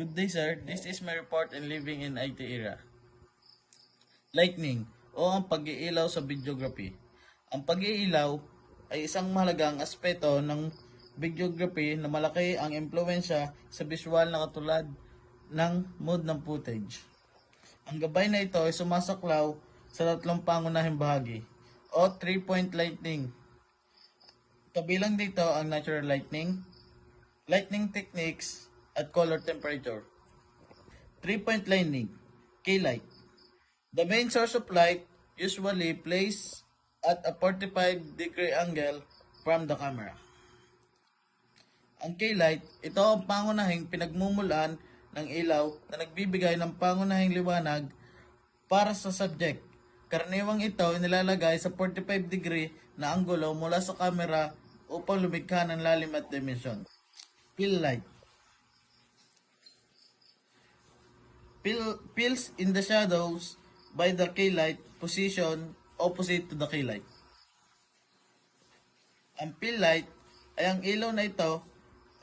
Good day, sir. This is my report in living in IT era. Lightning o ang pag-iilaw sa videography. Ang pag-iilaw ay isang mahalagang aspeto ng videography na malaki ang impluensya sa visual na katulad ng mood ng footage. Ang gabay na ito ay sumasaklaw sa tatlong pangunahing bahagi o 3-point lighting. Kabilang dito ang natural lighting, lightning techniques, at color temperature. 3-point lighting, K-light. The main source of light usually placed at a 45-degree angle from the camera. Ang K-light, ito ang pangunahing pinagmumulan ng ilaw na nagbibigay ng pangunahing liwanag para sa subject. Karaniwang ito inilalagay sa 45 degree na anggulo mula sa camera upang lumikha ng lalim at dimension. Fill light. Fills in the shadows by the K-light position opposite to the K-light. Ang fill light ay ang ilaw na ito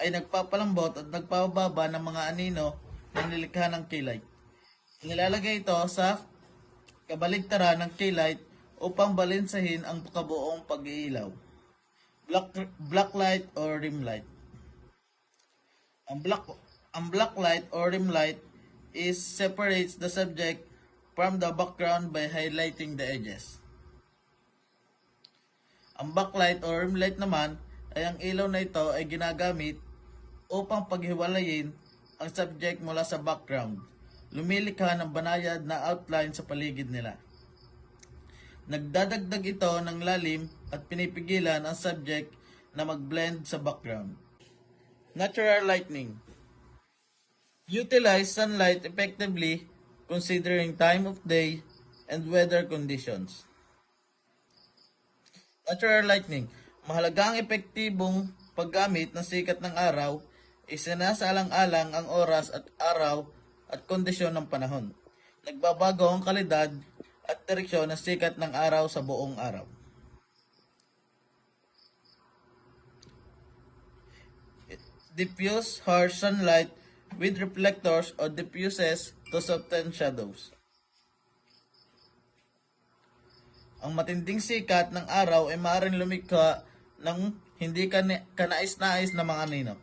ay nagpapalambot at nagpapababa ng mga anino na nilikha ng K-light. Inilalagay ito sa kabaligtaran ng K-light upang balansahin ang kabuong pag-iilaw. Black light or rim light. Ang black light or rim light separates the subject from the background by highlighting the edges. Ang backlight or rim light naman ay ang ilaw na ito ay ginagamit upang paghiwalayin ang subject mula sa background. Lumilikha ng banayad na outline sa paligid nila. Nagdadagdag ito ng lalim at pinipigilan ang subject na mag-blend sa background. Natural lighting. Utilize sunlight effectively considering time of day and weather conditions. Natural lighting. Mahalagang epektibong paggamit ng sikat ng araw, isinasaalang-alang ang oras at araw at kondisyon ng panahon. Nagbabago ang kalidad at direksyon ng sikat ng araw sa buong araw. Diffuse harsh sunlight with reflectors or diffuses to soften shadows. Ang matinding sikat ng araw ay maaaring lumikha ng hindi kanais-nais na mga anino.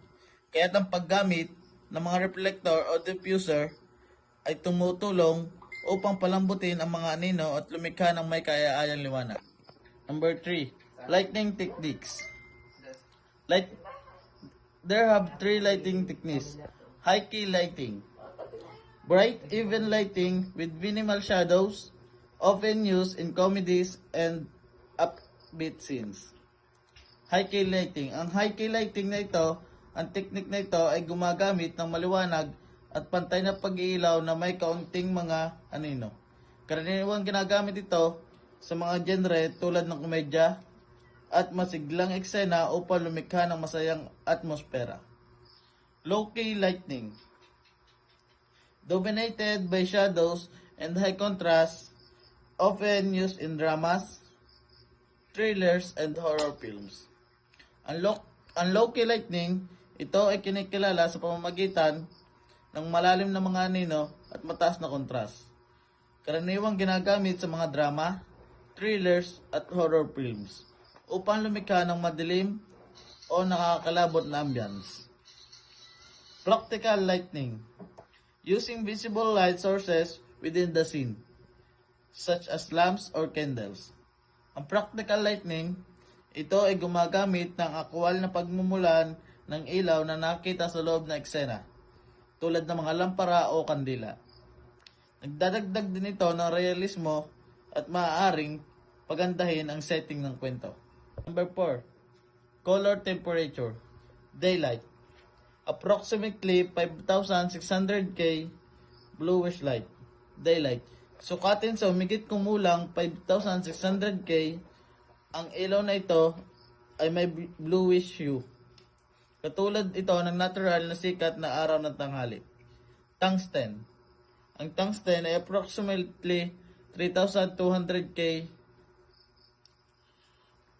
Kaya't ang paggamit ng mga reflector o diffuser ay tumutulong upang palambutin ang mga anino at lumikha ng may kaya-ayang liwanag. Number 3. Lighting techniques. There have 3 lighting techniques. High key lighting. Bright, even lighting with minimal shadows, often used in comedies and upbeat scenes. High key lighting. Ang high key lighting na ito, ang technique na ito ay gumagamit ng maliwanag at pantay na pag-iilaw na may kaunting mga anino. Karaniwang ginagamit ito sa mga genre tulad ng komedya at masiglang eksena upang lumikha ng masayang atmosfera. Low-key lighting. Dominated by shadows and high contrast, often used in dramas, thrillers, and horror films. Ang low-key lighting, ito ay kinikilala sa pamamagitan ng malalim na mga anino at mataas na kontrast. Karaniwang ginagamit sa mga drama, thrillers, at horror films upang lumikha ng madilim o nakakalabot na ambience. Practical lighting. Using visible light sources within the scene, such as lamps or candles. Ang practical lighting, ito ay gumagamit ng aktwal na pagmumulan ng ilaw na nakita sa loob ng eksena, tulad ng mga lampara o kandila. Nagdadagdag din ito ng realismo at maaaring pagandahin ang setting ng kwento. Number 4. Color temperature. Daylight. Approximately 5,600 K bluish light. Daylight. Sukatin sa humigit kumulang 5,600 K, ang ilaw na ito ay may bluish hue. Katulad ito ng natural na sikat na araw ng tanghali. Tungsten. Ang tungsten ay approximately 3,200 K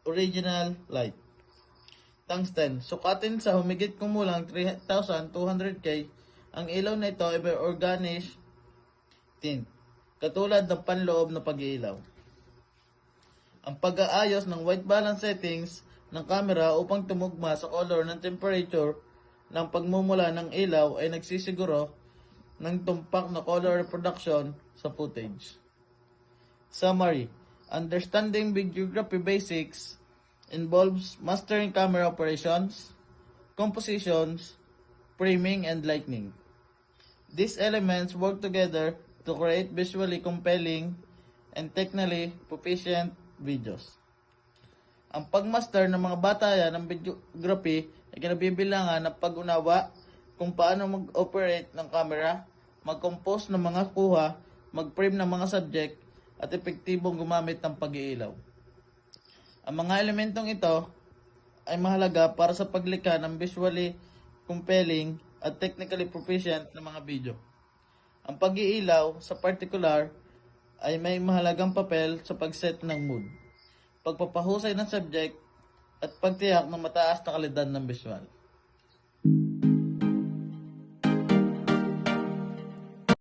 original light. Tungsten. Sukatin sa humigit kumulang 3,200 K, Ang ilaw na ito ay may organic tint, katulad ng panloob na pag-iilaw. Ang pag-aayos ng white balance settings ng camera upang tumugma sa color ng temperature ng pagmumula ng ilaw ay nagsisiguro ng tumpak na color reproduction sa footage. Summary: understanding videography basics involves mastering camera operations, compositions, framing, and lighting. These elements work together to create visually compelling and technically proficient videos. Ang pagmaster ng mga batayan ng videography ay kinabibilangan ng pag-unawa kung paano mag-operate ng camera, mag-compose ng mga kuha, mag-frame ng mga subject, at epektibong gumamit ng pag-iilaw. Ang mga elementong ito ay mahalaga para sa paglikha ng visually compelling at technically proficient na mga video. Ang pag-iilaw, sa particular, ay may mahalagang papel sa pag-set ng mood, pagpapahusay ng subject, at pagtiyak ng mataas na kalidad ng visual.